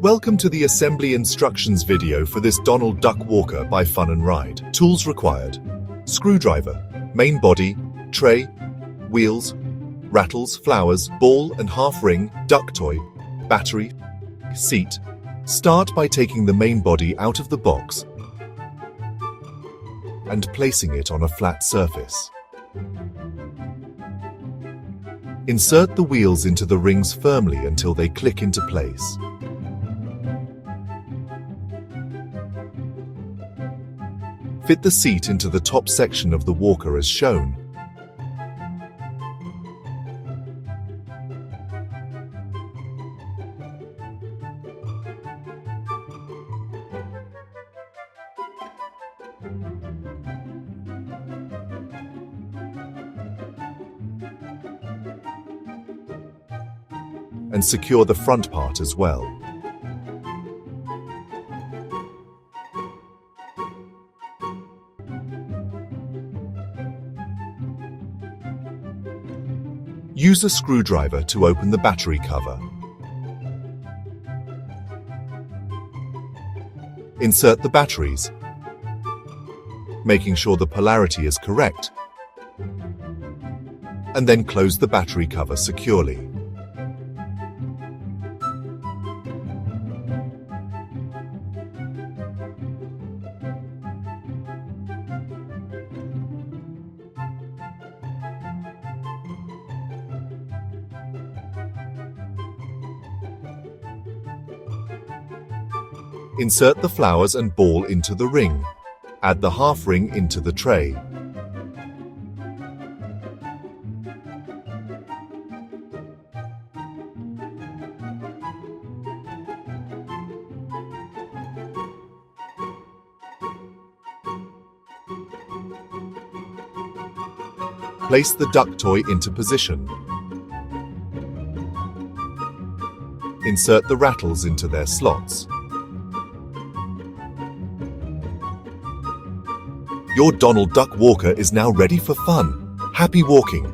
Welcome to the assembly instructions video for this Donald Duck Walker by Funride. Tools required: screwdriver, main body, tray, wheels, rattles, flowers, ball and half ring, duck toy, battery, seat. Start by taking the main body out of the box and placing it on a flat surface. Insert the wheels into the rings firmly until they click into place. Fit the seat into the top section of the walker as shown. And secure the front part as well. Use a screwdriver to open the battery cover. Insert the batteries, making sure the polarity is correct, and then close the battery cover securely. Insert the flowers and ball into the ring. Add the half ring into the tray. Place the duck toy into position. Insert the rattles into their slots. Your Donald Duck Walker is now ready for fun. Happy walking!